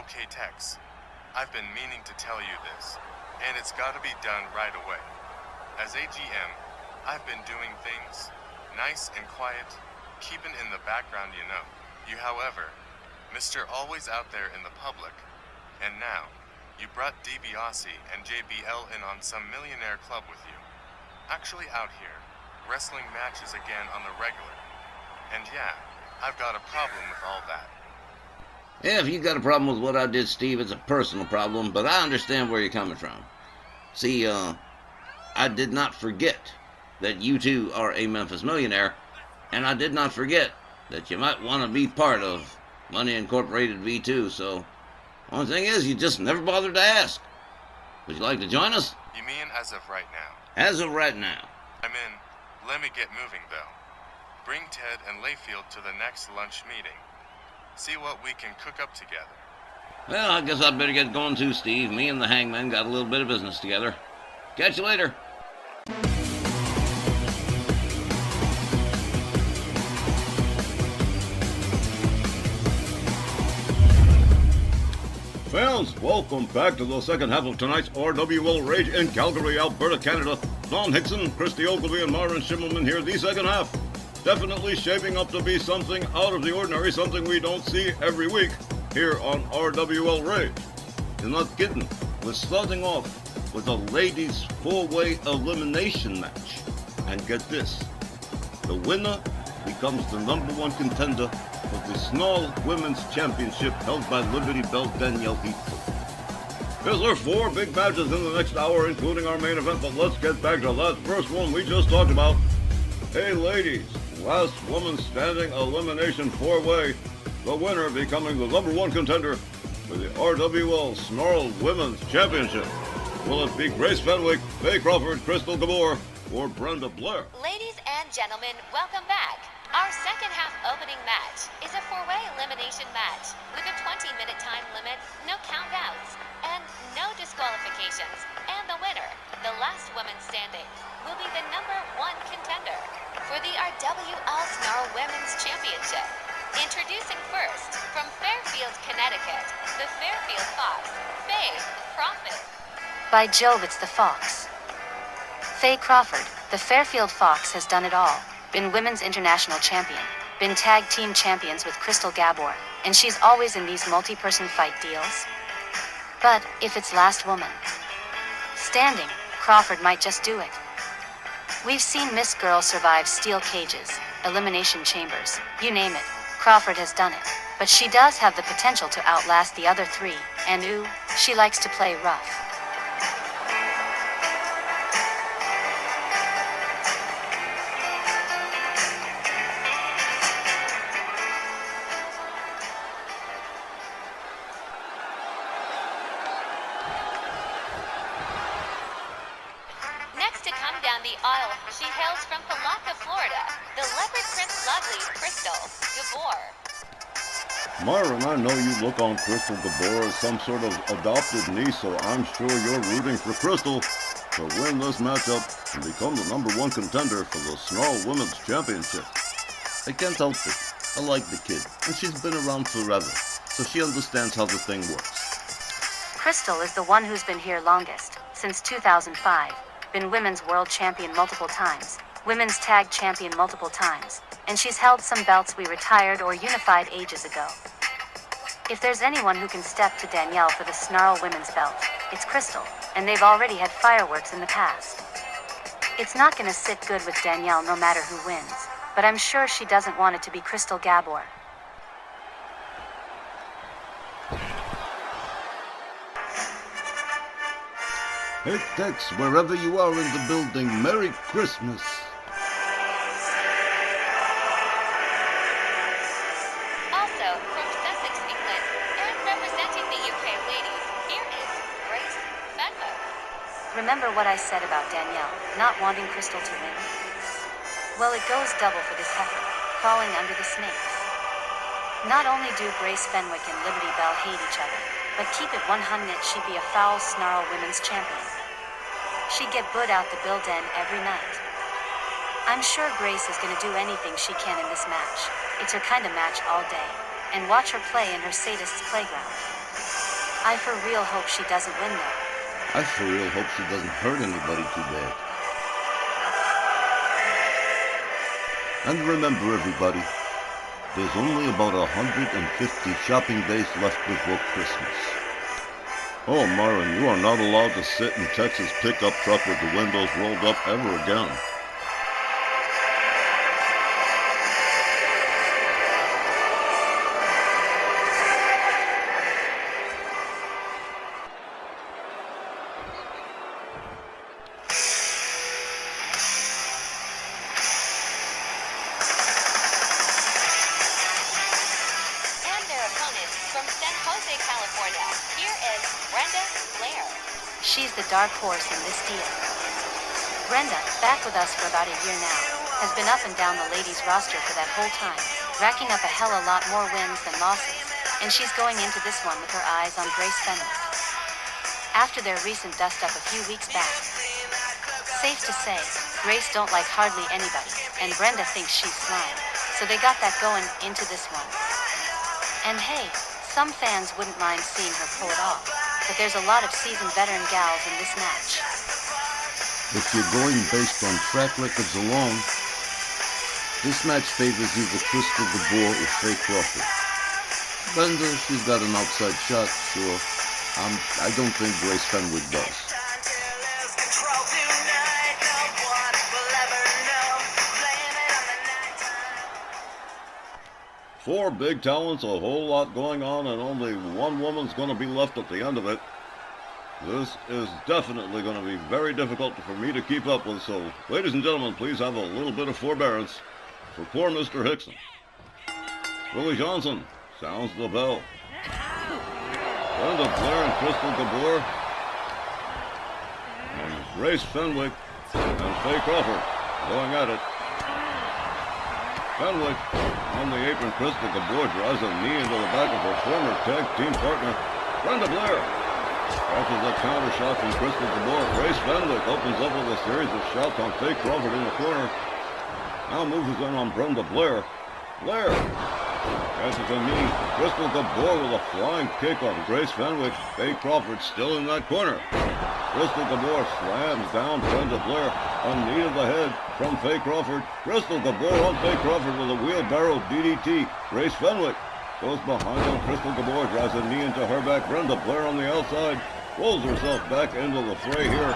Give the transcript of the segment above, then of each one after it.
Okay, Tex. I've been meaning to tell you this, and it's gotta be done right away. As AGM, I've been doing things nice and quiet, keeping in the background, you know. You, however, Mr. Always Out There in the public, and now, you brought DiBiase and JBL in on some millionaire club with you. Actually out here, wrestling matches again on the regular. And yeah, I've got a problem with all that. Yeah, if you got a problem with what I did, Steve, it's a personal problem, but I understand where you're coming from. See, I did not forget that you two are a Memphis millionaire, and I did not forget that you might want to be part of Money Incorporated V2, so only thing is, you just never bothered to ask. Would you like to join us? You mean as of right now? As of right now. I'm in. Let me get moving, though. Bring Ted and Layfield to the next lunch meeting. See what we can cook up together. Well, I guess I'd better get going too, Steve. Me and the hangman got a little bit of business together. Catch you later. Fans, welcome back to the second half of tonight's RWL Rage in Calgary, Alberta, Canada. Don Hickson, Christy Ogilvie, and Myron Schimmelman here. The second half definitely shaping up to be something out of the ordinary, something we don't see every week here on RWL Rage. You're not kidding. We're starting off with a ladies' four-way elimination match. And get this, the winner becomes the number one contender for the Snarl Women's Championship held by Liberty Bell Danielle Heathcote. Here's our four big matches in the next hour, including our main event, but let's get back to that first one we just talked about. Hey ladies, last woman standing elimination four-way, the winner becoming the number one contender for the RWL Snarl Women's Championship. Will it be Grace Fenwick, Faye Crawford, Crystal Gabor, or Brenda Blair? Ladies and gentlemen, welcome back. Our second half opening match is a four-way elimination match with a 20-minute time limit, no countouts, and no disqualifications. And the winner, the last woman standing, will be the number one contender for the RWL Snarl Women's Championship. Introducing first, from Fairfield, Connecticut, the Fairfield Fox, Faye Crawford. By Jove, it's the Fox. Faye Crawford, the Fairfield Fox, has done it all. Been women's international champion, been tag team champions with Crystal Gabor, and she's always in these multi-person fight deals. But if it's last woman standing, Crawford might just do it. We've seen Miss Girl survive steel cages, elimination chambers, you name it. Crawford has done it, but she does have the potential to outlast the other three, and ooh, she likes to play rough. Next to come down the aisle, she hails from Palaca, Florida, the Leopard Prince lovely Crystal Gabor. Myron, I know you look on Crystal Gabor as some sort of adopted niece, so I'm sure you're rooting for Crystal to win this matchup and become the number one contender for the Snarl Women's Championship. I can't help it. I like the kid, and she's been around forever, so she understands how the thing works. Crystal is the one who's been here longest, since 2005, been women's world champion multiple times, women's tag champion multiple times, and she's held some belts we retired or unified ages ago. If there's anyone who can step to Danielle for the Snarl Women's belt, it's Crystal, and they've already had fireworks in the past. It's not gonna sit good with Danielle no matter who wins, but I'm sure she doesn't want it to be Crystal Gabor. Hey Tex, wherever you are in the building, Merry Christmas. Also, from Sussex, England, and representing the UK ladies, here is Grace Fenwick. Remember what I said about Danielle, not wanting Crystal to win? Well, it goes double for this heifer, crawling under the snakes. Not only do Grace Fenwick and Liberty Bell hate each other, but keep it 100 she'd be a foul Snarl Women's champion. She'd get booed out the build den every night. I'm sure Grace is gonna do anything she can in this match. It's her kind of match all day. And watch her play in her sadist's playground. I for real hope she doesn't win though. I for real hope she doesn't hurt anybody too bad. And remember, everybody, there's only about 150 shopping days left before Christmas. Oh, Myron, you are not allowed to sit in Texas pickup truck with the windows rolled up ever again. And their opponent from San Jose, California, here is Brenda Blair. She's the dark horse in this deal. Brenda, back with us for about a year now, has been up and down the ladies' roster for that whole time, racking up a hell of a lot more wins than losses, and she's going into this one with her eyes on Grace Fenwick. After their recent dust-up a few weeks back, safe to say, Grace don't like hardly anybody, and Brenda thinks she's slime, so they got that going into this one. And hey, some fans wouldn't mind seeing her pull it off, but there's a lot of seasoned veteran gals in this match. If you're going based on track records alone, this match favors either Crystal Gabor or Faye Crawford. Brenda, she's got an outside shot, sure. I don't think Grace Fenwick does. Four big talents, a whole lot going on, and only one woman's going to be left at the end of it. This is definitely going to be very difficult for me to keep up with, so ladies and gentlemen, please have a little bit of forbearance for poor Mr. Hickson. Willie Johnson sounds the bell. Brenda Blair and Crystal Gabor, and Grace Fenwick and Faye Crawford going at it. Fenwick on the apron. Crystal Gabor drives a knee into the back of her former tag team partner, Brenda Blair. Offers a counter shot from Crystal Gabor. Grace Fenwick opens up with a series of shots on Faye Crawford in the corner. Now moves in on Brenda Blair. Blair catches a knee. Crystal Gabor with a flying kick on Grace Fenwick. Faye Crawford still in that corner. Crystal Gabor slams down Brenda Blair. A knee to the head from Faye Crawford. Crystal Gabor on Faye Crawford with a wheelbarrow DDT. Grace Fenwick goes behind on Crystal Gabor, drives a knee into her back. Brenda Blair on the outside, rolls herself back into the fray here.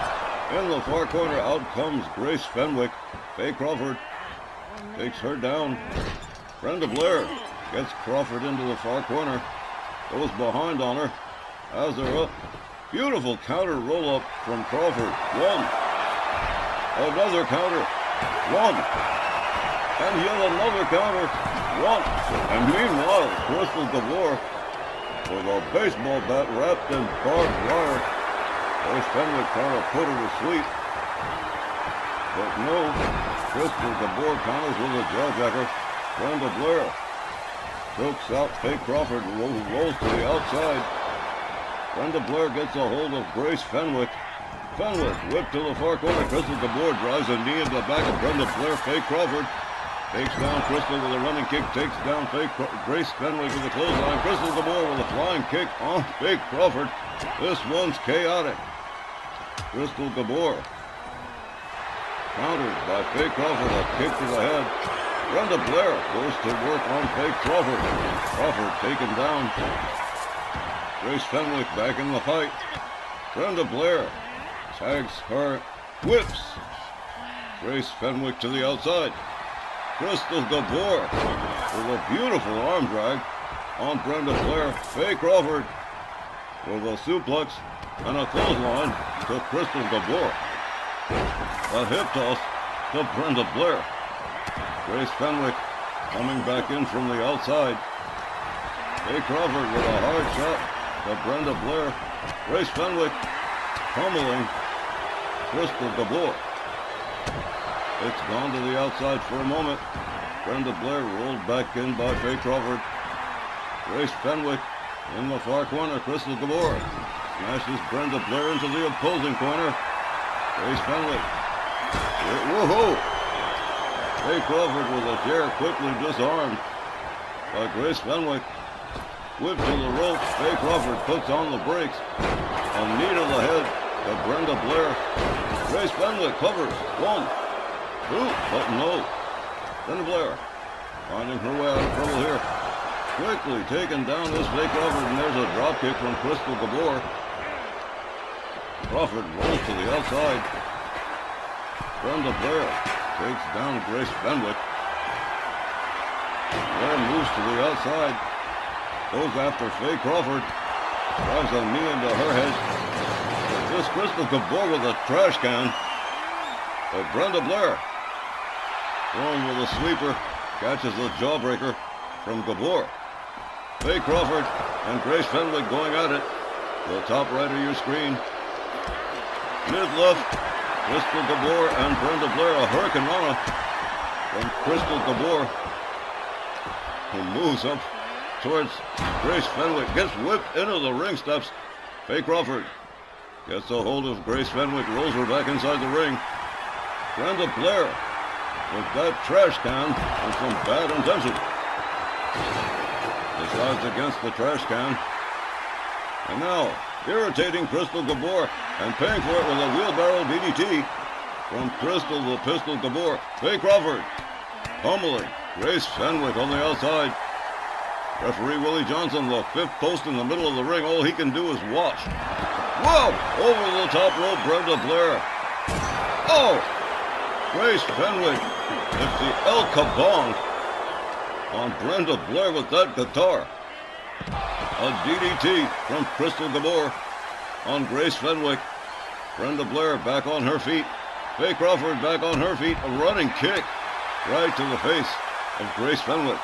In the far corner, out comes Grace Fenwick. Faye Crawford takes her down. Brenda Blair gets Crawford into the far corner, goes behind on her, has her up. Beautiful counter roll-up from Crawford. One. Another counter. One. And yet another counter. One. And meanwhile, Crystal Gabor with a baseball bat wrapped in barbed wire. Grace Fenwick trying to put her to sleep. But no, Crystal Gabor counters with a jawjacker. Brenda Blair chokes out Faye Crawford, who rolls to the outside. Brenda Blair gets a hold of Grace Fenwick. Fenwick whipped to the far corner. Crystal Gabor drives a knee into the back of Brenda Blair. Faye Crawford takes down Crystal with a running kick, takes down Grace Fenwick with a clothesline. Crystal Gabor with a flying kick on Faye Crawford. This one's chaotic. Crystal Gabor countered by Faye Crawford, a kick to the head. Brenda Blair goes to work on Faye Crawford. Crawford taken down. Grace Fenwick back in the fight. Brenda Blair tags her, whips Grace Fenwick to the outside. Crystal Gabor with a beautiful arm drag on Brenda Blair. Faye Crawford with a suplex and a clothesline to Crystal Gabor. A hip toss to Brenda Blair. Grace Fenwick coming back in from the outside. Faye Crawford with a hard shot to Brenda Blair. Grace Fenwick pummeling Crystal Gabor. It's gone to the outside for a moment. Brenda Blair rolled back in by Faye Crawford. Grace Fenwick in the far corner. Crystal Gabor smashes Brenda Blair into the opposing corner. Grace Fenwick. Woohoo! Faye Crawford with a chair quickly disarmed by Grace Fenwick. Whip to the ropes. Faye Crawford puts on the brakes. A knee to the head to Brenda Blair. Grace Fenwick covers. 1, 2, but no. Brenda Blair finding her way out of trouble here. Quickly taken down is Faye Crawford, and there's a drop kick from Crystal Gabor. Crawford rolls to the outside. Brenda Blair takes down Grace Fenwick. Blair moves to the outside. Goes after Faye Crawford. Drives a knee into her head. This Crystal Gabor with a trash can. But Brenda Blair going with a sweeper. Catches the jawbreaker from Gabor. Faye Crawford and Grace Fenwick going at it. The top right of your screen. Mid-left, Crystal Gabor and Brenda Blair. A Hurricane Rana from Crystal Gabor, who moves up towards Grace Fenwick. Gets whipped into the ring steps. Faye Crawford gets a hold of Grace Fenwick. Rolls her back inside the ring. Brenda Blair with that trash can and some bad intention. Decides against the trash can. And now, irritating Crystal Gabor and paying for it with a wheelbarrow DDT from Crystal the Pistol Gabor. Faye Crawford pummeling Grace Fenwick on the outside. Referee Willie Johnson, the fifth post in the middle of the ring. All he can do is watch. Whoa! Over the top rope, Brenda Blair. Oh! Grace Fenwick hits the El Kabong on Brenda Blair with that guitar. A DDT from Crystal Gabor on Grace Fenwick. Brenda Blair back on her feet. Faye Crawford back on her feet. A running kick right to the face of Grace Fenwick.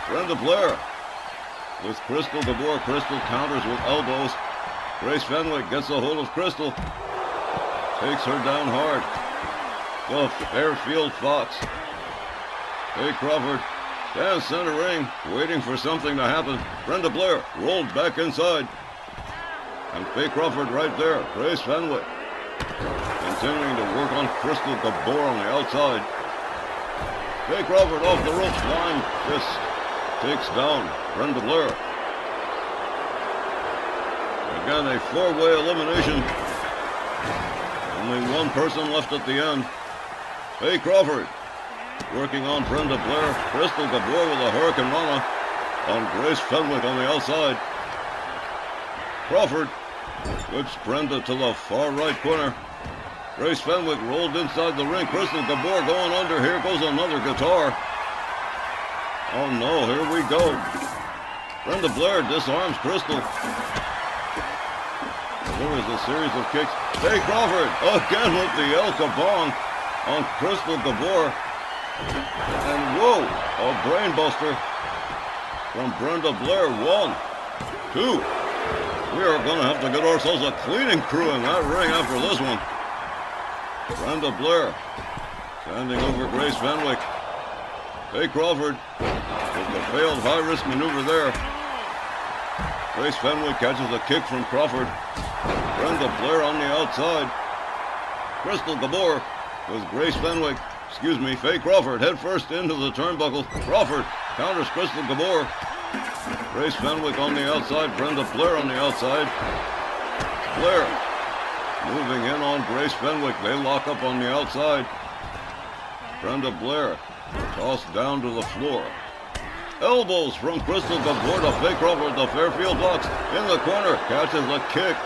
Brenda Blair with Crystal Gabor. Crystal counters with elbows. Grace Fenwick gets a hold of Crystal. Takes her down hard. The Fairfield Fox. Faye Crawford stands center ring, waiting for something to happen. Brenda Blair rolled back inside. And Faye Crawford right there. Grace Fenwick continuing to work on Crystal Gabor on the outside. Faye Crawford off the ropes, flying fist. Takes down Brenda Blair. Again, a four-way elimination. Only one person left at the end. Faye Crawford working on Brenda Blair. Crystal Gabor with a Hurricane Rana on Grace Fenwick on the outside. Crawford whips Brenda to the far right corner. Grace Fenwick rolled inside the ring. Crystal Gabor going under. Here goes another guitar. Oh no, here we go. Brenda Blair disarms Crystal. There is a series of kicks. Faye Crawford again with the El Kabong on Crystal Gabor. And whoa, a brainbuster from Brenda Blair. 1, 2. We are going to have to get ourselves a cleaning crew in that ring after this one. Brenda Blair standing over Grace Fenwick. Faye Crawford with the failed high-risk maneuver there. Grace Fenwick catches a kick from Crawford. Brenda Blair on the outside. Crystal Gabor with Grace Fenwick. Faye Crawford head first into the turnbuckle. Crawford counters Crystal Gabor. Grace Fenwick on the outside. Brenda Blair on the outside. Blair moving in on Grace Fenwick. They lock up on the outside. Brenda Blair tossed down to the floor. Elbows from Crystal Gabor to Faye Crawford. The Fairfield Fox in the corner. Catches a kick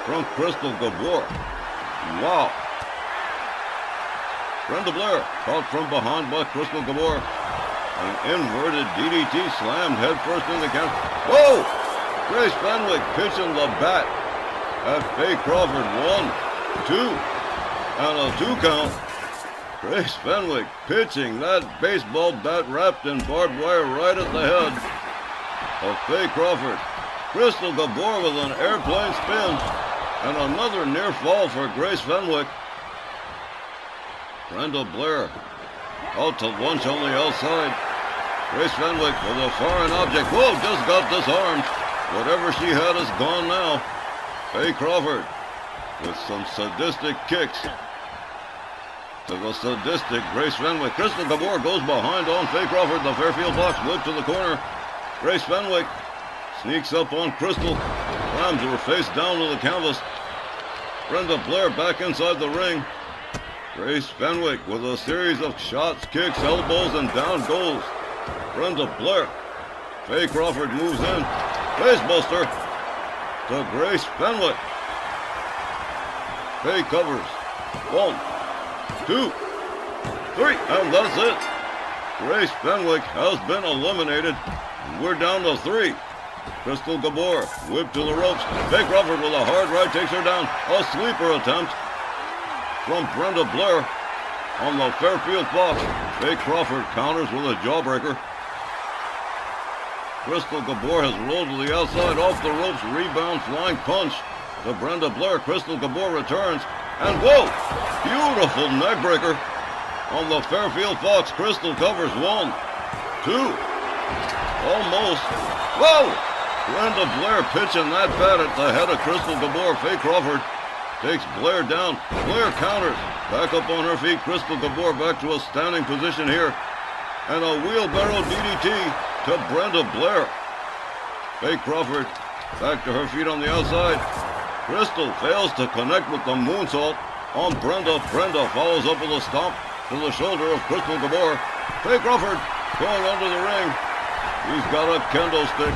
from Crystal Gabor. Wow. Brenda Blair caught from behind by Crystal Gabor. An inverted DDT slammed headfirst in the count. Whoa! Grace Fenwick pitching the bat at Faye Crawford. 1, 2, and a 2 count. Grace Fenwick pitching that baseball bat wrapped in barbed wire right at the head of Faye Crawford. Crystal Gabor with an airplane spin and another near fall for Grace Fenwick. Brenda Blair out to lunch on the outside. Grace Fenwick with a foreign object. Whoa, just got disarmed. Whatever she had is gone now. Faye Crawford with some sadistic kicks to the sadistic Grace Fenwick. Crystal Gabor goes behind on Faye Crawford. The Fairfield Fox whip to the corner. Grace Fenwick sneaks up on Crystal, slams her face down to the canvas. Brenda Blair back inside the ring. Grace Fenwick with a series of shots, kicks, elbows, and down goes. Brenda Blair. Faye Crawford moves in. Facebuster to Grace Fenwick. Faye covers. 1, 2, 3, and that's it. Grace Fenwick has been eliminated. We're down to 3. Crystal Gabor whipped to the ropes. Faye Crawford with a hard right takes her down. A sleeper attempt from Brenda Blair on the Fairfield Fox. Faye Crawford counters with a jawbreaker. Crystal Gabor has rolled to the outside, off the ropes, rebound, flying punch to Brenda Blair. Crystal Gabor returns, and whoa! Beautiful neckbreaker on the Fairfield Fox. Crystal covers 1, 2, almost. Whoa! Brenda Blair pitching that bat at the head of Crystal Gabor. Faye Crawford takes Blair down. Blair counters. Back up on her feet. Crystal Gabor back to a standing position here. And a wheelbarrow DDT to Brenda Blair. Faye Crawford back to her feet on the outside. Crystal fails to connect with the moonsault on Brenda. Brenda follows up with a stomp to the shoulder of Crystal Gabor. Faye Crawford going under the ring. He's got a kendo stick.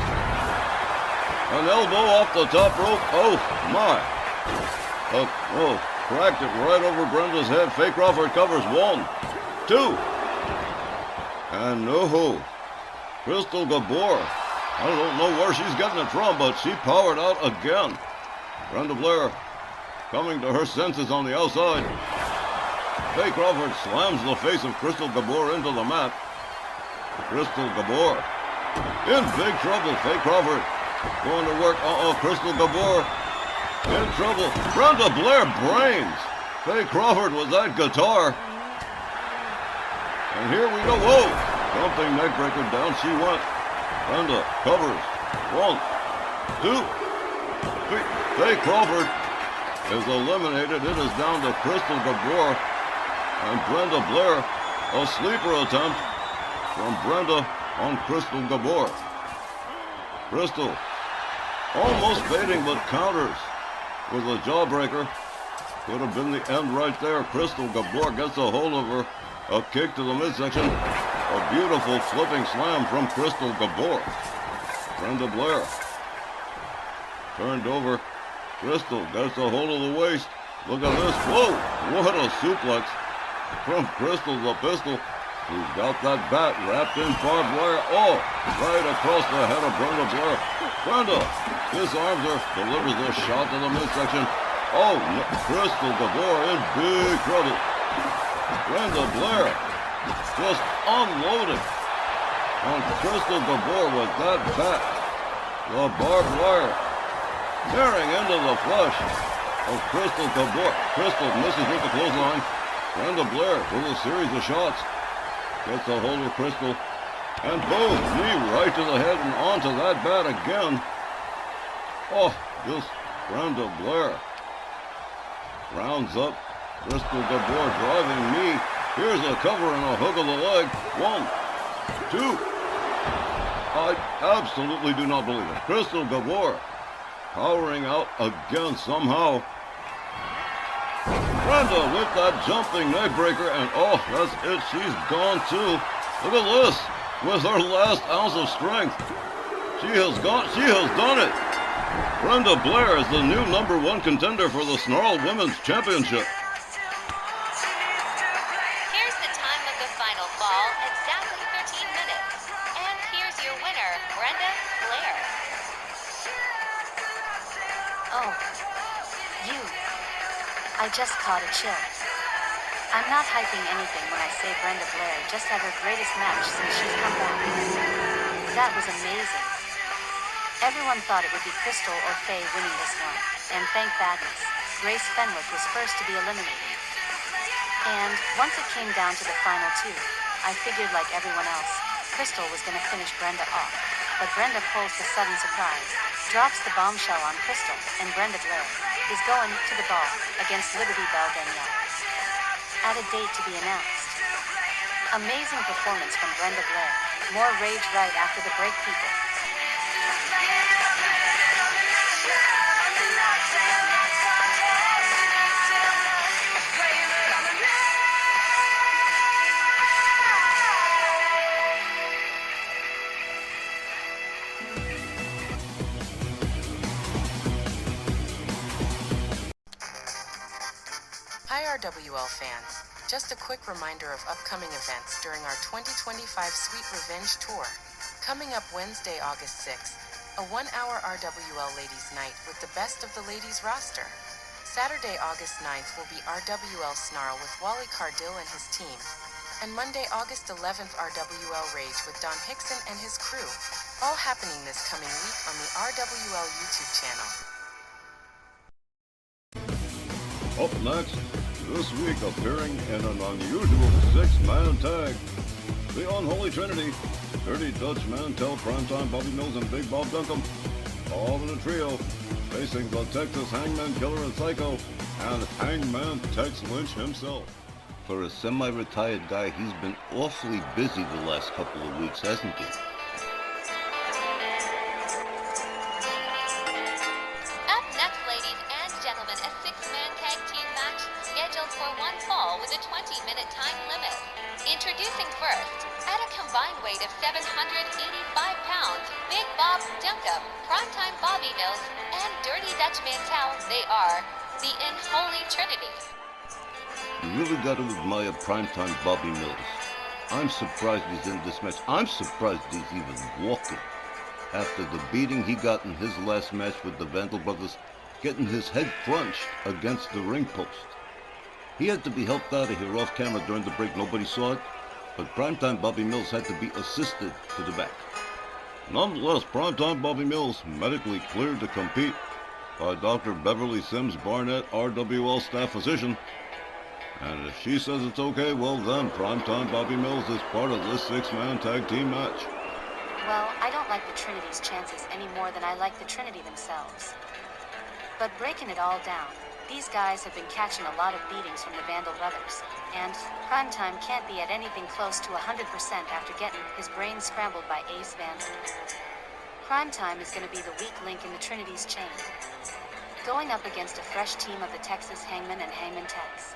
An elbow off the top rope. Oh, my. Cracked it right over Brenda's head. Faye Crawford covers 1, 2. And no. Crystal Gabor. I don't know where she's getting it from, but she powered out again. Brenda Blair coming to her senses on the outside. Faye Crawford slams the face of Crystal Gabor into the mat. Crystal Gabor in big trouble. Faye Crawford going to work. Crystal Gabor in trouble. Brenda Blair brains Faye Crawford with that guitar. And here we go. Whoa! Jumping neckbreaker, down she went. Brenda covers. 1, 2, 3. Faye Crawford is eliminated. It is down to Crystal Gabor and Brenda Blair. A sleeper attempt from Brenda on Crystal Gabor. Crystal almost fading, but counters with a jawbreaker. Could have been the end right there. Crystal Gabor gets a hold of her. A kick to the midsection. A beautiful flipping slam from Crystal Gabor. Brenda Blair turned over. Crystal gets a hold of the waist. Look at this. Whoa! What a suplex from Crystal the Pistol, who's got that bat wrapped in barbed wire. Oh, right across the head of Brenda Blair. Brenda disarms her, delivers a shot to the midsection. Oh, no, Crystal Gabor in big trouble. Brenda Blair just unloaded on Crystal Gabor with that bat. The barbed wire tearing into the flesh of Crystal Gabor. Crystal misses with the clothesline. Brenda Blair with a series of shots. Gets a hold of Crystal. And boom, knee right to the head and onto that bat again. Oh, just Brenda Blair rounds up Crystal Gabor, driving knee. Here's a cover and a hook of the leg. 1, 2. I absolutely do not believe it. Crystal Gabor powering out again somehow. Brenda with that jumping neckbreaker, and oh, that's it. She's gone too. Look at this. With her last ounce of strength, she has done it. Brenda Blair is the new #1 contender for the Snarl Women's Championship. Here's the time of the final fall, exactly 13 minutes. And here's your winner, Brenda Blair. Oh, you. I just caught a chill. I'm not hyping anything when I say Brenda Blair just had her greatest match since she's come back. That was amazing. Everyone thought it would be Crystal or Faye winning this one, and thank badness, Grace Fenwick was first to be eliminated. And once it came down to the final 2, I figured like everyone else, Crystal was going to finish Brenda off. But Brenda pulls the sudden surprise, drops the bombshell on Crystal, and Brenda Blair is going to the ball against Liberty Bell Danielle. At a date to be announced. Amazing performance from Brenda Blair. More rage right after the break, people. Hi RWL fans, just a quick reminder of upcoming events during our 2025 Sweet Revenge Tour. Coming up Wednesday, August 6th, a 1-hour RWL Ladies Night with the best of the ladies roster. Saturday, August 9th will be RWL Snarl with Wally Cardill and his team. And Monday, August 11th, RWL Rage with Don Hickson and his crew. All happening this coming week on the RWL YouTube channel. Up next, this week appearing in an unusual six-man tag, the Unholy Trinity, Dirty Dutch Mantel, Primetime Bobby Mills, and Big Bob Duncan, all in a trio, facing the Texas Hangman Killer and Psycho, and Hangman Tex Lynch himself. For a semi-retired guy, he's been awfully busy the last couple of weeks, hasn't he? Up next, ladies and gentlemen, a six-man tag team match scheduled for one fall with a 20-minute time limit. Introducing first, at a combined weight of 785 pounds, Big Bob Duncan, Primetime Bobby Mills, and Dirty Dutch Mantel, they are the Unholy Trinity. You really got to admire Primetime Bobby Mills. I'm surprised he's in this match. I'm surprised he's even walking. After the beating he got in his last match with the Vandal Brothers, getting his head crunched against the ring post. He had to be helped out of here off camera during the break. Nobody saw it, but Primetime Bobby Mills had to be assisted to the back. Nonetheless, Primetime Bobby Mills medically cleared to compete by Dr. Beverly Sims Barnett, RWL staff physician. And if she says it's okay, well then, Primetime Bobby Mills is part of this six-man tag team match. Well, I don't like the Trinity's chances any more than I like the Trinity themselves. But breaking it all down, these guys have been catching a lot of beatings from the Vandal Brothers, and Primetime can't be at anything close to 100% after getting his brain scrambled by Ace Vandal. Primetime is going to be the weak link in the Trinity's chain, going up against a fresh team of the Texas Hangman and Hangman Tex.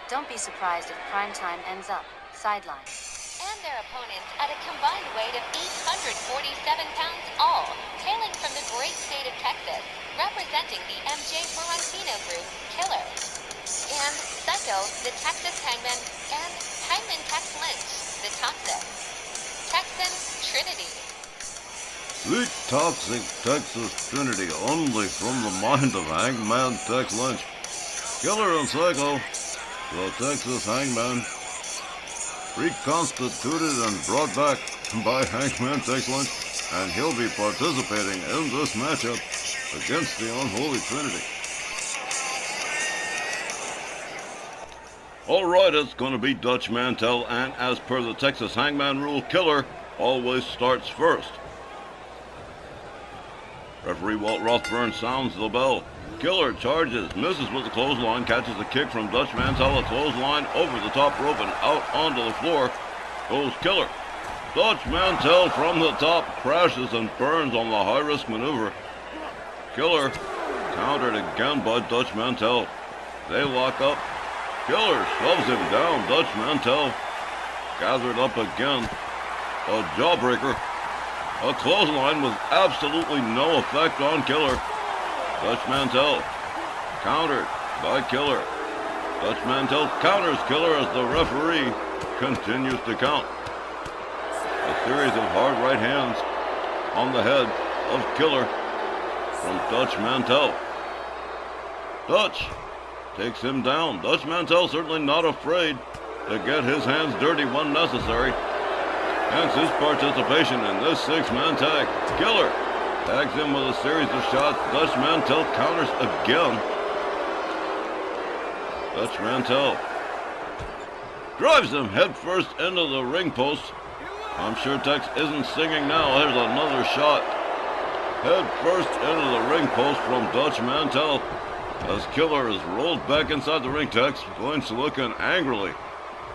Don't be surprised if Primetime ends up sidelined. And their opponents at a combined weight of 847 pounds all, hailing from the great state of Texas, representing the MJ Ferrantino group, Killer. And Psycho, the Texas Hangman, and Hangman Tex Lynch, the Toxic. Texan Trinity. The Toxic Texas Trinity, only from the mind of Hangman Tex Lynch. Killer and Psycho, the Texas Hangman, reconstituted and brought back by Hangman Tex Lynch, and he'll be participating in this matchup against the Unholy Trinity. Alright, it's going to be Dutch Mantel, and as per the Texas Hangman rule, Killer always starts first. Referee Walt Rothburn sounds the bell. Killer charges, misses with the clothesline, catches a kick from Dutch Mantel, a clothesline over the top rope and out onto the floor goes Killer. Dutch Mantel from the top crashes and burns on the high-risk maneuver. Killer countered again by Dutch Mantel. They lock up. Killer shoves him down. Dutch Mantel gathered up again. A jawbreaker. A clothesline with absolutely no effect on Killer. Dutch Mantel countered by Killer. Dutch Mantel counters Killer as the referee continues to count. A series of hard right hands on the head of Killer from Dutch Mantel. Dutch takes him down. Dutch Mantel certainly not afraid to get his hands dirty when necessary. Hence his participation in this six-man tag. Killer tags him with a series of shots. Dutch Mantel counters again. Dutch Mantel drives him headfirst into the ring post. I'm sure Tex isn't singing now. There's another shot. Headfirst into the ring post from Dutch Mantel. As Killer is rolled back inside the ring, Tex Lynch looking angrily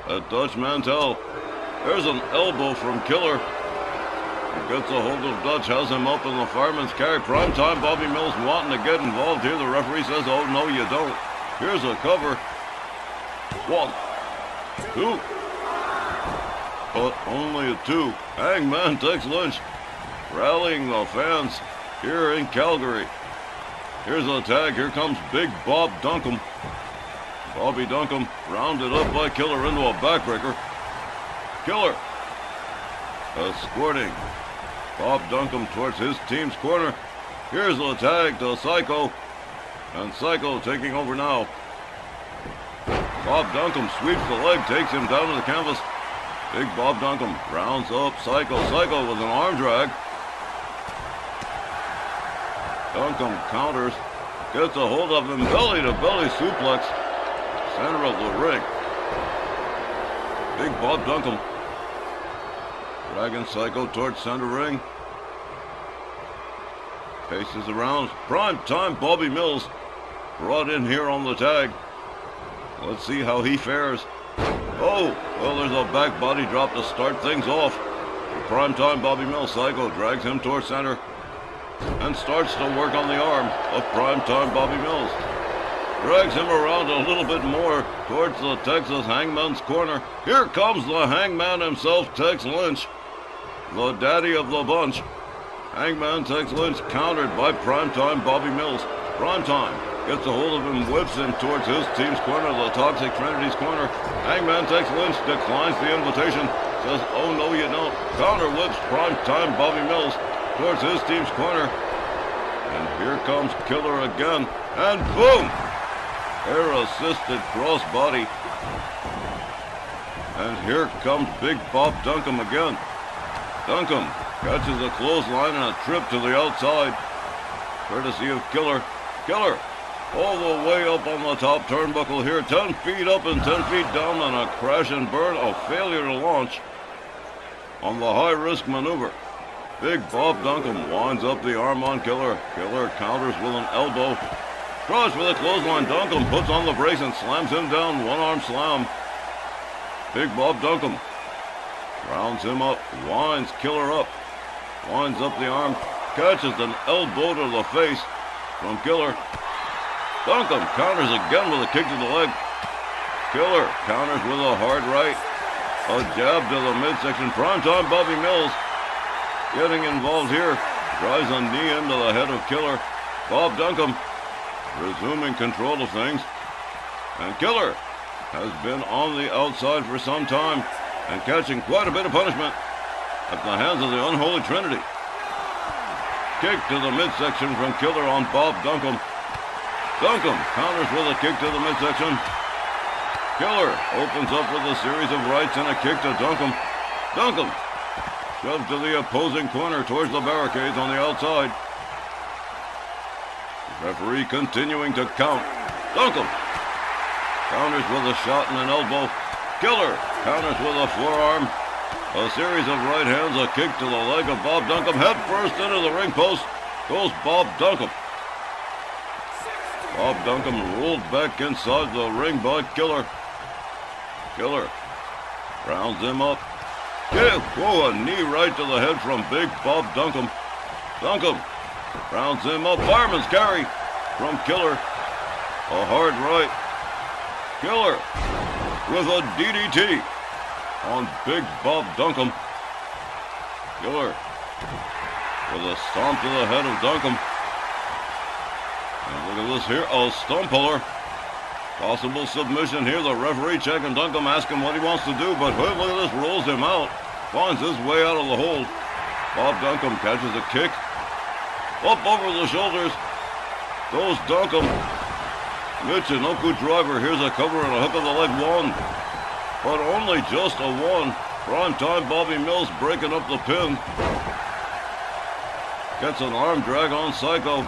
at Dutch Mantel. There's an elbow from Killer. Gets a hold of Dutch, has him up in the fireman's carry. Primetime Bobby Mills wanting to get involved here. The referee says, oh, no, you don't. Here's a cover. 1, 2. But only a 2. Hangman Tex Lynch rallying the fans here in Calgary. Here's a tag. Here comes Big Bob Duncombe. Bobby Duncombe rounded up by Killer into a backbreaker. Killer escorting Bob Duncombe towards his team's corner. Here's the tag to Psycho. And Psycho taking over now. Bob Duncombe sweeps the leg, takes him down to the canvas. Big Bob Duncombe rounds up Psycho. Psycho with an arm drag. Duncombe counters. Gets a hold of him. Belly-to-belly suplex. Center of the ring. Big Bob Duncombe dragging Psycho towards center ring. Paces around. Prime time Bobby Mills brought in here on the tag. Let's see how he fares. Oh, well, there's a back body drop to start things off. Prime time Bobby Mills. Psycho drags him towards center and starts to work on the arm of Prime time Bobby Mills. Drags him around a little bit more towards the Texas Hangman's corner. Here comes the Hangman himself, Tex Lynch, the daddy of the bunch. Hangman Tex Lynch countered by Primetime Bobby Mills. Primetime gets a hold of him, whips him towards his team's corner, the Toxic Trinity's corner. Hangman Tex Lynch declines the invitation, says, oh no you don't. Counter whips Primetime Bobby Mills towards his team's corner. And here comes Killer again, and boom! Air-assisted crossbody. And here comes Big Bob Duncombe again. Duncombe catches a clothesline and a trip to the outside, courtesy of Killer. Killer all the way up on the top turnbuckle here, 10 feet up and 10 feet down, and a crash and burn, a failure to launch on the high-risk maneuver. Big Bob Duncombe winds up the arm on Killer. Killer counters with an elbow. Tries for the clothesline. Duncombe puts on the brakes and slams him down. One-arm slam. Big Bob Duncombe rounds him up. Winds Killer up. Winds up the arm. Catches an elbow to the face from Killer. Duncombe counters again with a kick to the leg. Killer counters with a hard right. A jab to the midsection. Primetime Bobby Mills getting involved here. Drives a knee into the head of Killer. Bob Duncombe resuming control of things. And Killer has been on the outside for some time and catching quite a bit of punishment at the hands of the Unholy Trinity. Kick to the midsection from Killer on Bob Duncombe. Duncombe counters with a kick to the midsection. Killer opens up with a series of rights and a kick to Duncombe. Duncombe shoved to the opposing corner towards the barricades on the outside. Referee continuing to count. Duncombe counters with a shot and an elbow. Killer counters with a forearm. A series of right hands, a kick to the leg of Bob Duncombe. Head first into the ring post goes Bob Duncombe. Bob Duncombe rolled back inside the ring by Killer. Killer rounds him up. Whoa, a knee right to the head from Big Bob Duncombe. Duncombe rounds him up. Fireman's carry from Killer. A hard right. Killer with a DDT on Big Bob Duncombe. Killer with a stomp to the head of Duncombe. And look at this here, a stump puller. Possible submission here. The referee checking Duncombe, asking what he wants to do, but look at this, rolls him out. Finds his way out of the hold. Bob Duncombe catches a kick. Up over the shoulders goes Duncombe. Michinoku driver. Here's a cover and a hook of the leg. One. But only just a one. Prime time Bobby Mills breaking up the pin. Gets an arm drag on Psycho.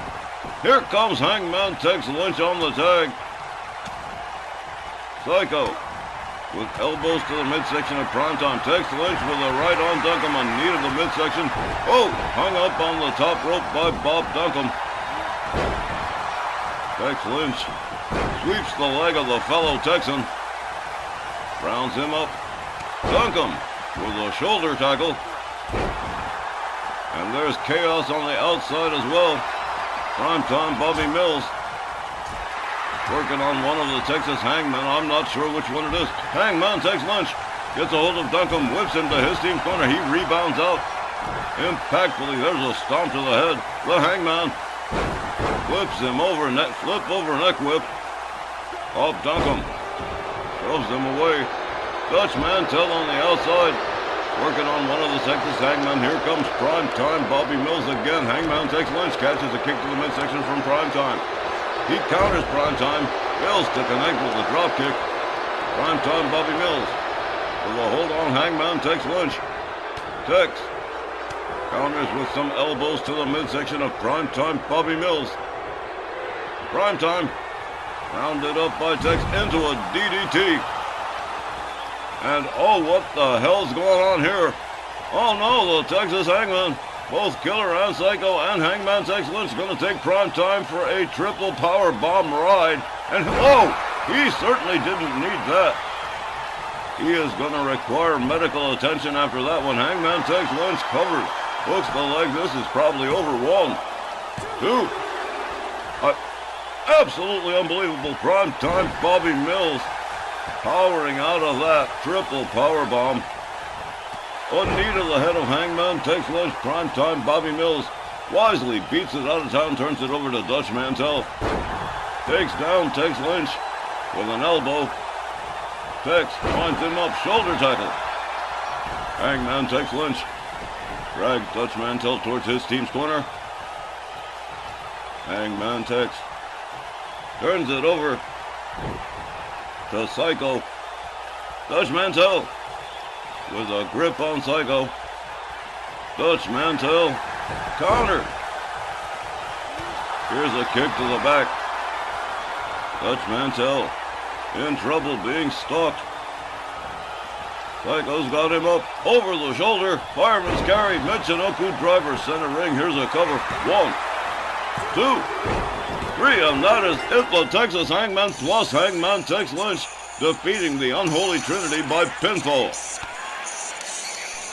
Here comes Hangman Tex Lynch on the tag. Psycho with elbows to the midsection of Primetime. Tex Lynch with a right on Duncombe, a knee to the midsection. Oh, hung up on the top rope by Bob Duncombe. Tex Lynch sweeps the leg of the fellow Texan. Rounds him up. Duncombe with a shoulder tackle. And there's chaos on the outside as well. Primetime Bobby Mills working on one of the Texas Hangmen. I'm not sure which one it is. Hangman takes Lynch. Gets a hold of Duncombe. Whips him to his team's corner. He rebounds out. Impactfully. There's a stomp to the head. The Hangman flips him over. Flip over neck whip. Off Duncombe. Shoves him away. Dutch Mantel on the outside. Working on one of the Texas Hangmen. Here comes Primetime Bobby Mills again. Hangman takes Lynch. Catches a kick to the midsection from Primetime. He counters Primetime. Mills to connect with the drop kick. Primetime Bobby Mills. With a hold on, Hangman takes Lynch. Tex counters with some elbows to the midsection of Primetime Bobby Mills. Primetime rounded up by Tex into a DDT. And oh, what the hell's going on here? Oh no, the Texas Hangman. Both Killer and Psycho and Hangman Tex Lynch going to take Primetime for a triple power bomb ride. And oh, he certainly didn't need that. He is going to require medical attention after that one. Hangman Tex Lynch covered. Hooks the leg. This is probably over. 1, 2. Absolutely unbelievable. Primetime Bobby Mills powering out of that triple power bomb. A knee to the head of Hangman Tex Lynch. Primetime Bobby Mills wisely beats it out of town, turns it over to Dutch Mantel. Takes down Tex Lynch with an elbow. Tex winds him up, shoulder tackle. Hangman Tex Lynch drags Dutch Mantel towards his team's corner. Hangman Tex turns it over to Psycho. Dutch Mantel with a grip on Psycho. Dutch Mantel counter. Here's a kick to the back. Dutch Mantel in trouble being stalked. Psycho's got him up over the shoulder. Fireman's carry. Michinoku driver center ring. Here's a cover. 1, 2, 3, and that is it. The Texas Hangman plus Hangman Tex Lynch defeating the Unholy Trinity by pinfall.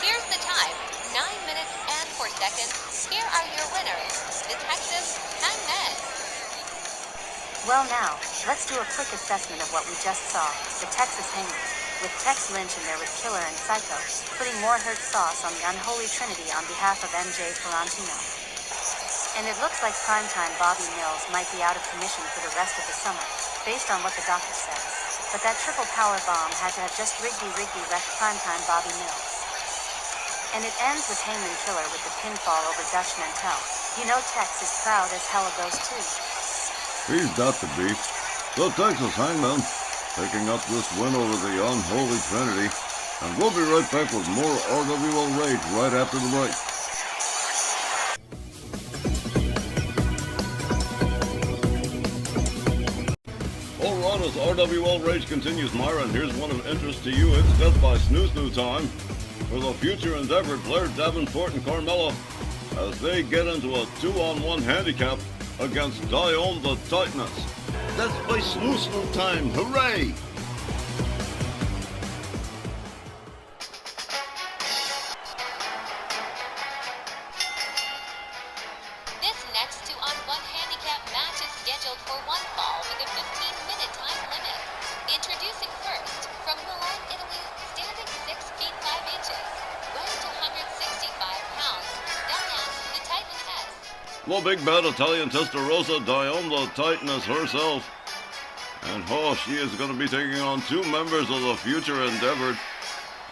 Here's the time, 9 minutes and 4 seconds. Here are your winners, the Texas Hangmen. Well now, let's do a quick assessment of what we just saw. The Texas Hangman, with Tex Lynch in there with Killer and Psycho, putting more hurt sauce on the Unholy Trinity on behalf of MJ Ferrantino. And it looks like Primetime Bobby Mills might be out of commission for the rest of the summer, based on what the doctor says. But that triple power bomb had to have just riggy wrecked Primetime Bobby Mills. And it ends with Hangman Killer with the pinfall over Dutch Mantel. You know Tex is proud as hell of those two. He's got to be. The Texas Hangman picking up this win over the Unholy Trinity. And we'll be right back with more RWL Rage right after the break. Alright, as RWL Rage continues, Myra, and here's one of interest to you. It's Death by Snoo time for the future endeavor, Blair Davenport and Carmella, as they get into a 2-on-1 handicap against Dione the Titaness. That's by Snoo time. Hooray! This next 2-on-1 handicap match is scheduled for one fall with a 15-minute time limit. Introducing first, from Milan, Italy, standing 6 feet 5 inches, weighing 265 pounds, Diane the Titaness. The big bad Italian Testarossa, Dione the Titaness herself. And she is going to be taking on 2 members of the future endeavor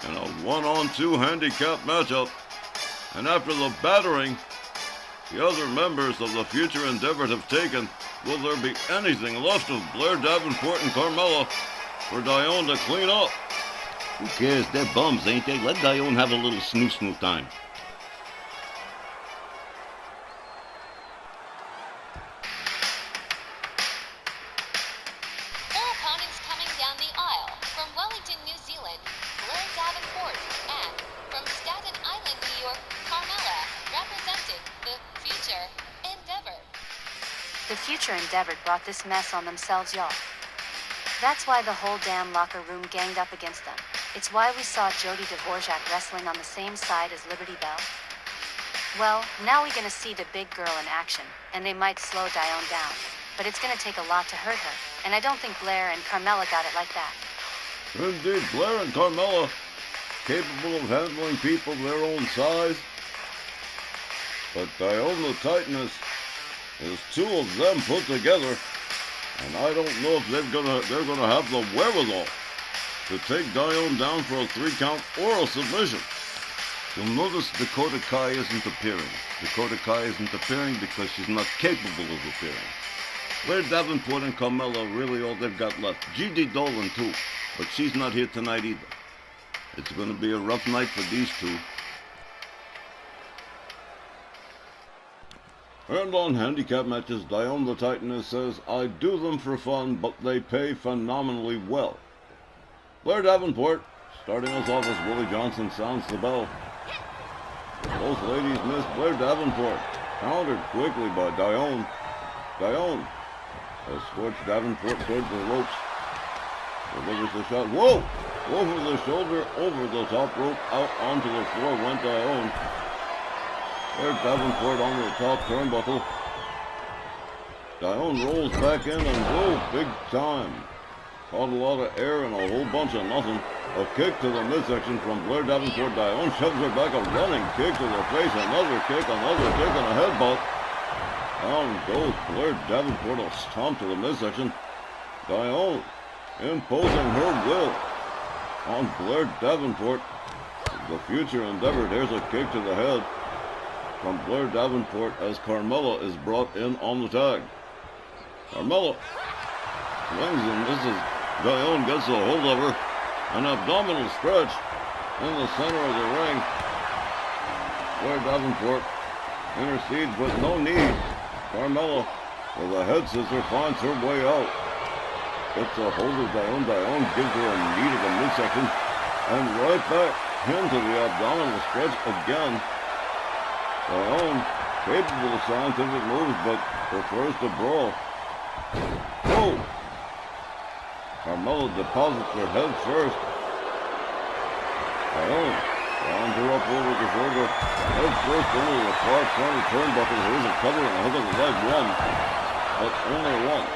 in a 1-on-2 handicap matchup. And after the battering the other members of the future endeavor have taken, will there be anything left of Blair Davenport and Carmella for Dione to clean up? Who cares? They're bums, ain't they? Let Dione have a little snoo time. Four opponents coming down the aisle. From Wellington, New Zealand, Blair Davenport, and from Staten Island, New York, Carmella, representing the future endeavor. The future endeavor brought this mess on themselves, y'all. That's why the whole damn locker room ganged up against them. It's why we saw Jody Dvorak wrestling on the same side as Liberty Bell. Well, now we're gonna see the big girl in action, and they might slow Dione down. But it's gonna take a lot to hurt her, and I don't think Blair and Carmella got it like that. Indeed, Blair and Carmella, capable of handling people their own size. But Dione the Titaness is two of them put together, and I don't know if they're gonna have the wherewithal to take Dione down for a 3 count or a submission. You'll notice Dakota Kai isn't appearing. Dakota Kai isn't appearing because she's not capable of appearing. Blair Davenport and Carmella are really all they've got left. G.D. Dolan too, but she's not here tonight either. It's going to be a rough night for these two. And on handicap matches, Dione the Titaness says, I do them for fun, but they pay phenomenally well. Blair Davenport, starting us off as Willie Johnson sounds the bell. Both ladies miss. Blair Davenport countered quickly by Dione. Dione escorts Davenport towards the ropes. Delivers the shot. Whoa! Over the shoulder, over the top rope, out onto the floor went Dione. There's Davenport on the top turnbuckle. Dione rolls back in and whoa, big time. Caught a lot of air and a whole bunch of nothing. A kick to the midsection from Blair Davenport. Dione shoves her back, a running kick to the face, another kick, and a headbutt. Down goes Blair Davenport, a stomp to the midsection. Dione imposing her will on Blair Davenport. The future endeavored. Here's a kick to the head from Blair Davenport as Carmella is brought in on the tag. Carmella swings and misses. Dione gets a hold of her. An abdominal stretch in the center of the ring. Blair Davenport intercedes with no need. Carmella with a head scissor finds her way out. Gets a hold of Dione. Dione gives her a knee to the midsection and right back into the abdominal stretch again. Dione capable of scientific moves but prefers to brawl. Whoa! Carmella deposits her head first. Dione rounds her up over the shoulder. Head first into the far corner turnbuckle. Here's a cover and a hook of the leg. One. But only one.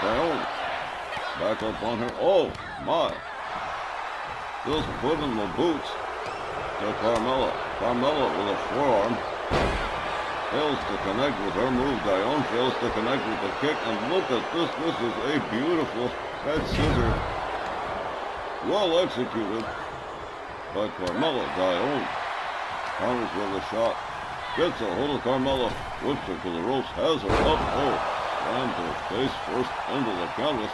Dione back up on her. Oh my. Just putting the boots to Carmella. Carmella with a forearm. Fails to connect with her move. Dione fails to connect with the kick. And look at this. This is a beautiful head scissor. Well executed by Carmella. Dione counters with a shot. Gets a hold of Carmella. Whips her to the ropes. Has her up. Oh, slammed her face first into the canvas.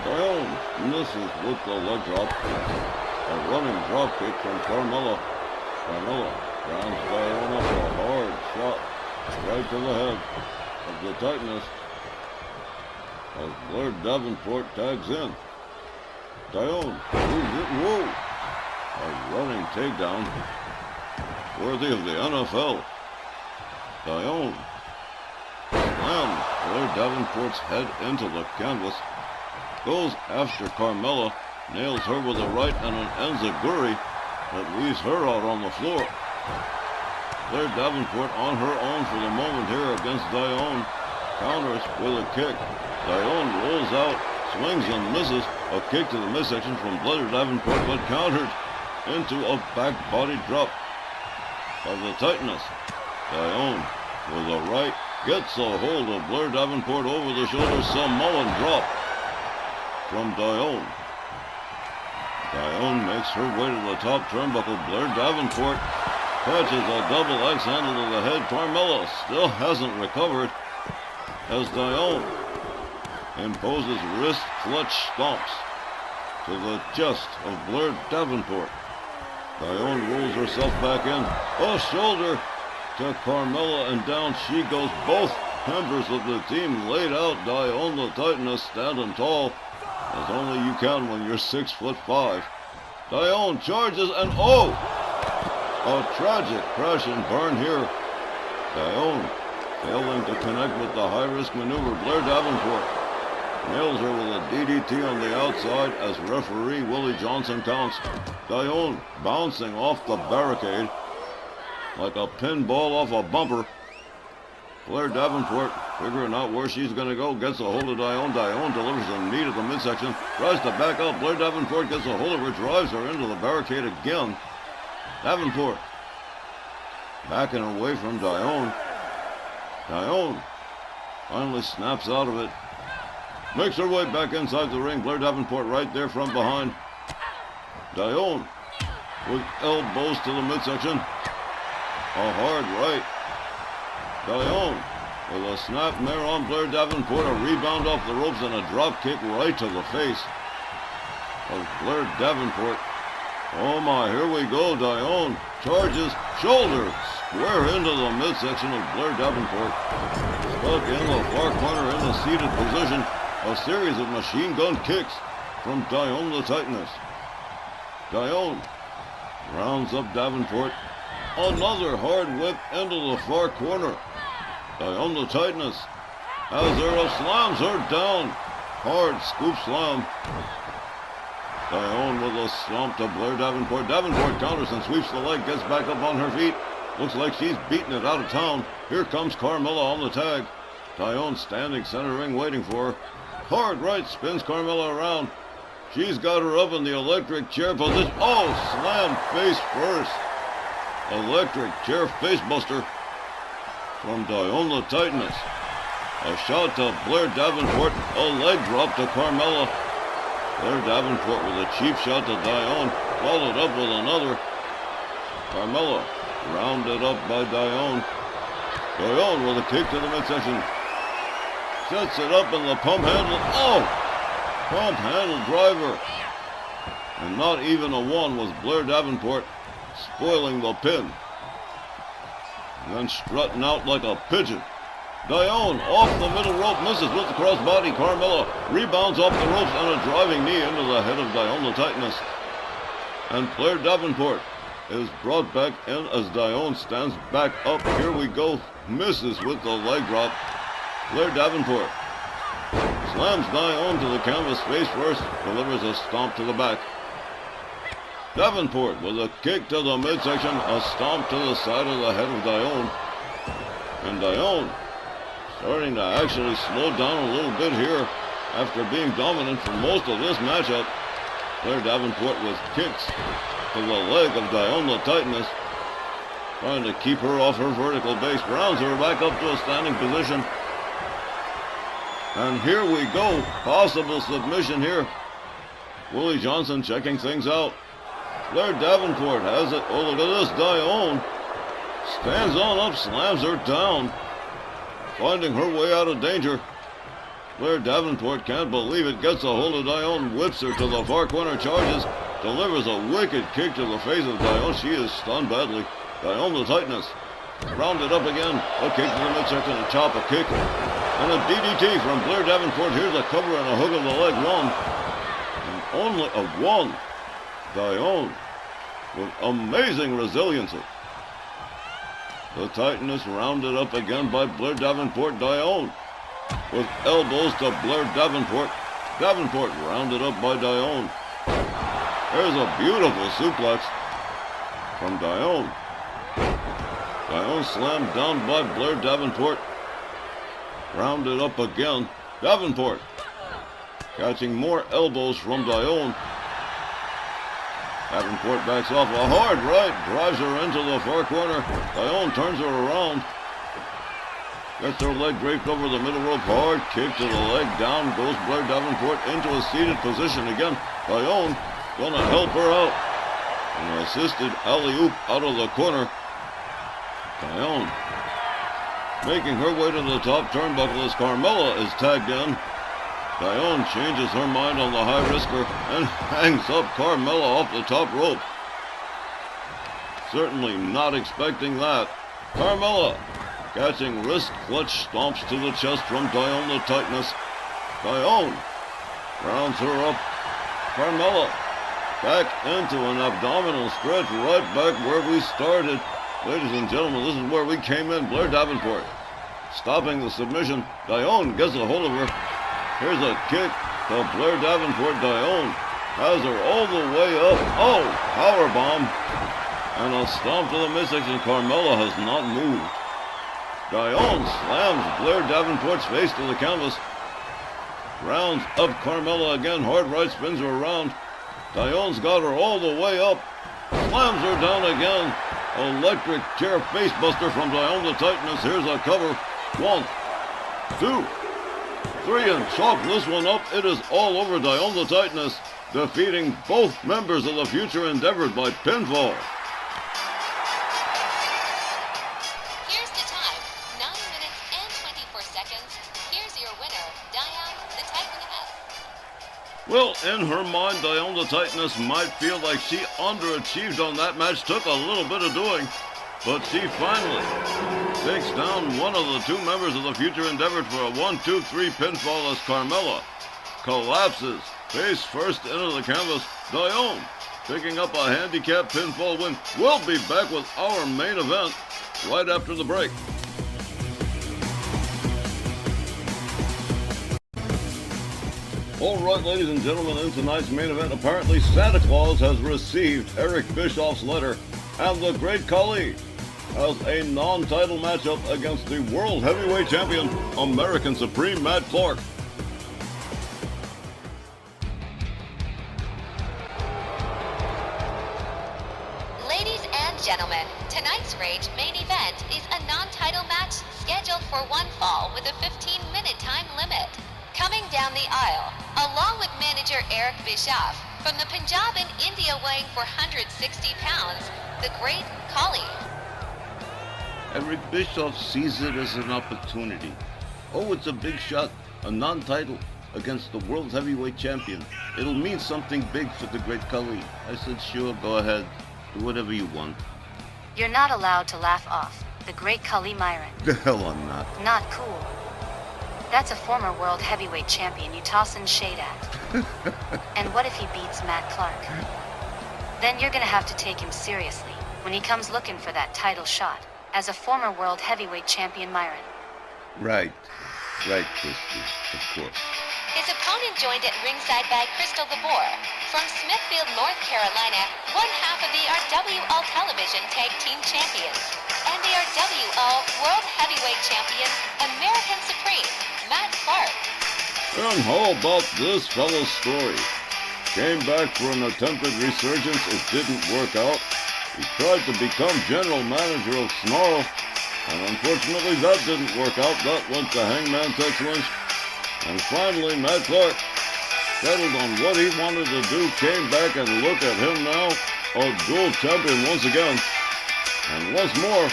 Dione misses with the leg drop. A running drop kick from Carmella. Carmella rounds Dione up a hard shot right to the head of the Titaness as Blair Davenport tags in. Dione moves it. Whoa! A running takedown worthy of the NFL. Dione slams Blair Davenport's head into the canvas. Goes after Carmella. Nails her with a right and an enziguri that leaves her out on the floor. Blair Davenport on her own for the moment here against Dione. Counters with a kick. Dione rolls out, swings and misses. A kick to the midsection from Blair Davenport, but countered into a back body drop by the Titaness. Dione with a right gets a hold of Blair Davenport over the shoulder. Samoan drop from Dione. Dione makes her way to the top turnbuckle. Blair Davenport catches a double X handle to the head. Carmella still hasn't recovered as Dione imposes wrist clutch stomps to the chest of Blair Davenport. Dione rolls herself back in. A shoulder to Carmella and down she goes. Both members of the team laid out. Dione the Titaness standing tall as only you can when you're 6'5". Dione charges and oh! A tragic crash and burn here. Dione failing to connect with the high-risk maneuver. Blair Davenport nails her with a DDT on the outside as referee Willie Johnson counts. Dione bouncing off the barricade. like a pinball off a bumper. Blair Davenport, figuring out where she's going to go, gets a hold of Dione. Dione delivers a knee to the midsection, tries to back up. Blair Davenport gets a hold of her, drives her into the barricade again. Davenport backing away from Dione. Dione finally snaps out of it. Makes her way back inside the ring. Blair Davenport right there from behind. Dione with elbows to the midsection. A hard right. Dione with a snapmare on Blair Davenport. A rebound off the ropes and a drop kick right to the face of Blair Davenport. Oh my, here we go. Dione charges, shoulder square into the midsection of Blair Davenport. Stuck in the far corner in a seated position. A series of machine gun kicks from Dione the Titaness. Dione rounds up Davenport. Another hard whip into the far corner. Dione the Titaness has her up, slams her down. Hard scoop slam. Dione with a stomp to Blair Davenport. Davenport counters and sweeps the leg, gets back up on her feet. Looks like she's beating it out of town. Here comes Carmella on the tag. Dione standing center ring waiting for her. Hard right spins Carmella around. She's got her up in the electric chair position. Oh, slam face first. Electric chair face buster from Dione the Titaness. A shot to Blair Davenport. A leg drop to Carmella. Blair Davenport with a cheap shot to Dione. Followed up with another. Carmella rounded up by Dione. Dione with a kick to the midsection. Sets it up in the pump handle. Oh! Pump handle driver. And not even a one was Blair Davenport, spoiling the pin. And then strutting out like a pigeon. Dione off the middle rope, misses with the crossbody. Carmella rebounds off the ropes and a driving knee into the head of Dione the Titaness. And Blair Davenport is brought back in as Dione stands back up. Here we go. Misses with the leg drop. Blair Davenport slams Dione to the canvas face first, delivers a stomp to the back. Davenport with a kick to the midsection, a stomp to the side of the head of Dione. And Dione starting to actually slow down a little bit here after being dominant for most of this matchup. Blair Davenport with kicks to the leg of Dione the Titaness, trying to keep her off her vertical base. Rounds her back up to a standing position. And here we go. Possible submission here. Willie Johnson checking things out. Blair Davenport has it. Oh, look at this. Dione stands on up, slams her down, finding her way out of danger. Blair Davenport can't believe it. Gets a hold of Dione, whips her to the far corner, charges, delivers a wicked kick to the face of Dione. She is stunned badly. Dione the Titaness rounded up again. A kick to the midsection, a chop, a kick, and a DDT from Blair Davenport. Here's a cover and a hook of the leg. One. And only a one. Dione with amazing resiliency. The Titaness rounded up again by Blair Davenport. Dione with elbows to Blair Davenport. Davenport rounded up by Dione. There's a beautiful suplex from Dione. Dione slammed down by Blair Davenport. Rounded up again. Davenport catching more elbows from Dione. Davenport backs off. A hard right drives her into the far corner. Dione turns her around. Gets her leg draped over the middle rope. Hard kick to the leg. Down goes Blair Davenport into a seated position again. Dione gonna help her out. An assisted alley-oop out of the corner. Dione making her way to the top turnbuckle as Carmella is tagged in. Dione changes her mind on the high risker and hangs up Carmella off the top rope. Certainly not expecting that. Carmella catching wrist clutch stomps to the chest from Dione the Titaness. Dione rounds her up. Carmella back into an abdominal stretch, right back where we started. Ladies and gentlemen, this is where we came in. Blair Davenport stopping the submission. Dione gets a hold of her. Here's a kick to Blair Davenport. Dione has her all the way up. Oh, powerbomb. And a stomp to the midsection. Carmella has not moved. Dione slams Blair Davenport's face to the canvas. Rounds up Carmella again. Hard right spins her around. Dione's got her all the way up. Slams her down again. Electric chair face buster from Dione the Titaness. Here's a cover. 1, 2, 3, and chalk this one up. It is all over Dione the Titaness, defeating both members of the Future Endeavor by pinfall. Here's the time, 9 minutes and 24 seconds. Here's your winner, Dione the Titaness. Well, in her mind, Dione the Titaness might feel like she underachieved on that match. Took a little bit of doing, but she finally takes down one of the two members of the Future Endeavor for a 1-2-3 pinfall as Carmella collapses face first into the canvas. Dione picking up a handicap pinfall win. We'll be back with our main event right after the break. All right, ladies and gentlemen, in tonight's main event, apparently Santa Claus has received Eric Bischoff's letter, and the Great Khali has a non-title matchup against the World Heavyweight Champion, American Supreme Matt Clark. Ladies and gentlemen, tonight's Rage main event is a non-title match scheduled for one fall with a 15-minute time limit. Coming down the aisle, along with manager Eric Bischoff, from the Punjab in India weighing 460 pounds, the Great Khali. Eric Bischoff sees it as an opportunity. Oh, it's a big shot, a non-title against the World Heavyweight Champion. It'll mean something big for the Great Khali. I said, sure, go ahead. Do whatever you want. You're not allowed to laugh off the Great Khali Myron. The hell I'm not. Not cool. That's a former world heavyweight champion you tossin' shade at. And what if he beats Matt Clark? Then you're gonna have to take him seriously when he comes looking for that title shot as a former world heavyweight champion Myron. Right, Christy, of course. His opponent joined at ringside by Crystal Gabor from Smithfield, North Carolina, one half of the RWL Television Tag Team Champions, and the RWL World Heavyweight Champion, American Supreme, Matt Clark. And how about this fellow's story? Came back for an attempted resurgence. It didn't work out. He tried to become general manager of Snarl, and unfortunately that didn't work out. That went to Hangman Tex Lynch. And finally, Matt Clark settled on what he wanted to do, came back, and look at him now, a dual champion once again. And once more,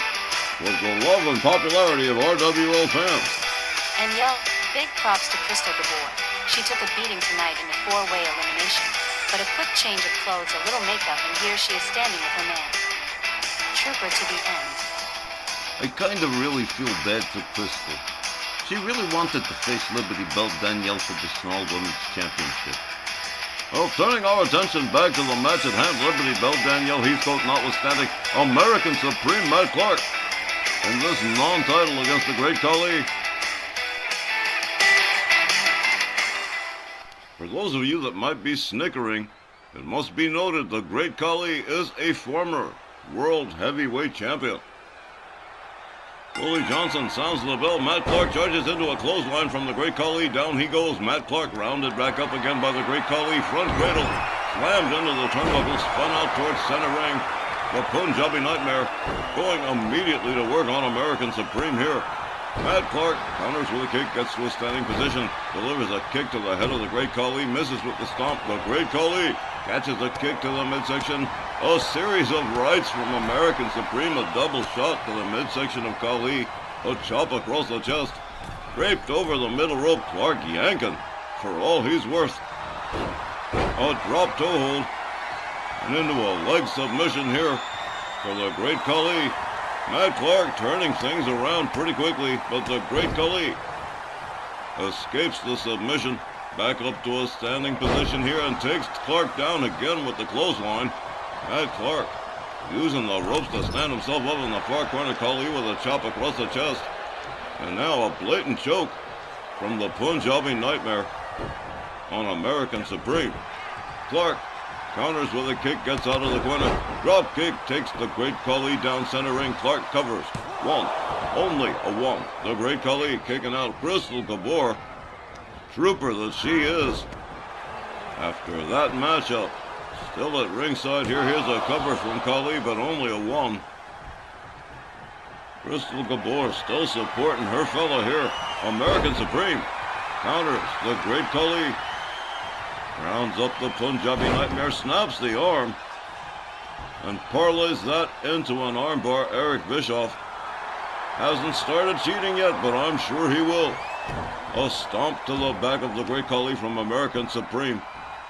with the love and popularity of RWL fans. And yo, big props to Crystal Gabor. She took a beating tonight in the 4-way elimination. But a quick change of clothes, a little makeup, and here she is standing with her man. Trooper to the end. I kind of really feel bad for Crystal. She really wanted to face Liberty Bell Danielle for the Snarl Women's Championship. Well, turning our attention back to the match at hand, Liberty Bell Danielle Heathcote notwithstanding, American Supreme Matt Clark in this non-title against the Great Khali. For those of you that might be snickering, it must be noted the Great Khali is a former World Heavyweight Champion. Willie Johnson sounds the bell. Matt Clark charges into a clothesline from the Great Khali. Down he goes. Matt Clark rounded back up again by the Great Khali. Front cradle. Slammed into the turnbuckle. Spun out towards center ring. The Punjabi Nightmare going immediately to work on American Supreme here. Matt Clark counters with a kick. Gets to a standing position. Delivers a kick to the head of the Great Khali. Misses with the stomp. The Great Khali catches a kick to the midsection. A series of rights from American Supreme. A double shot to the midsection of Khali. A chop across the chest. Draped over the middle rope. Clark yanking for all he's worth. A drop toe hold. And into a leg submission here for the Great Khali. Matt Clark turning things around pretty quickly, but the Great Khali escapes the submission. Back up to a standing position here and takes Clark down again with the clothesline. Matt Clark using the ropes to stand himself up in the far corner. Khali with a chop across the chest. And now a blatant choke from the Punjabi Nightmare on American Supreme. Clark counters with a kick, gets out of the corner. Drop kick takes the Great Khali down center ring. Clark covers. One. Only a one. The Great Khali kicking out Crystal Gabor. Trooper that she is. After that matchup, still at ringside here. Here's a cover from Khali, but only a one. Crystal Gabor still supporting her fella here. American Supreme counters the Great Khali. Rounds up the Punjabi Nightmare, snaps the arm, and parlays that into an armbar. Eric Bischoff hasn't started cheating yet, but I'm sure he will. A stomp to the back of the Great Khali from American Supreme.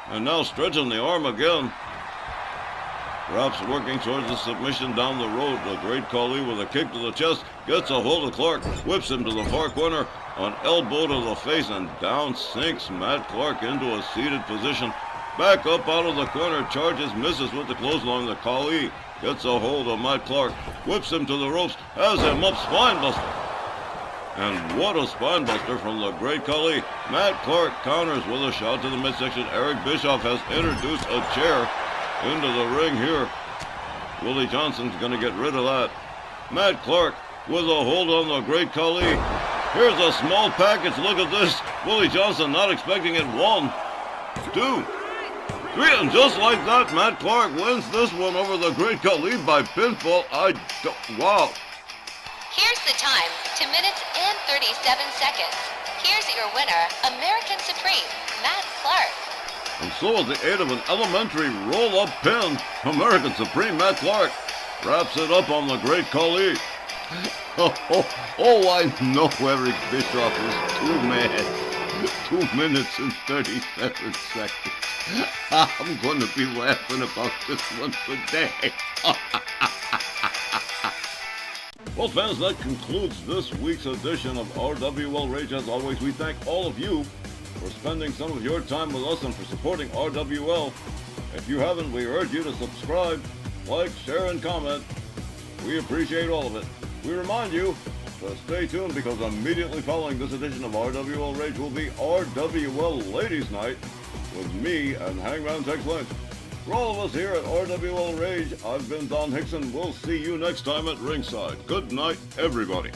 And now stretching the arm again. Perhaps working towards the submission down the road. The Great Khali with a kick to the chest. Gets a hold of Clark. Whips him to the far corner. An elbow to the face. And down sinks Matt Clark into a seated position. Back up out of the corner. Charges, misses with the clothesline. The Khali gets a hold of Matt Clark. Whips him to the ropes. Has him up. Spinebuster. And what a spinebuster from the Great Khali. Matt Clark counters with a shot to the midsection. Eric Bischoff has introduced a chair into the ring here. Willie Johnson's going to get rid of that. Matt Clark with a hold on the Great Khali. Here's a small package. Look at this. Willie Johnson not expecting it. 1, 2, 3. And just like that, Matt Clark wins this one over the Great Khali by pinfall. Wow. Here's the time, 2 minutes and 37 seconds. Here's your winner, American Supreme, Matt Clark. And so with the aid of an elementary roll-up pin, American Supreme Matt Clark wraps it up on the Great Khali. I know Eric Bischoff is too mad. 2 minutes and 37 seconds. I'm going to be laughing about this one today. Well, fans, that concludes this week's edition of RWL Rage. As always, we thank all of you for spending some of your time with us and for supporting RWL. If you haven't, we urge you to subscribe, like, share, and comment. We appreciate all of it. We remind you to stay tuned because immediately following this edition of RWL Rage will be RWL Ladies Night with me and Hangman Tex Lynch. For all of us here at RWL Rage, I've been Don Hickson. We'll see you next time at ringside. Good night, everybody.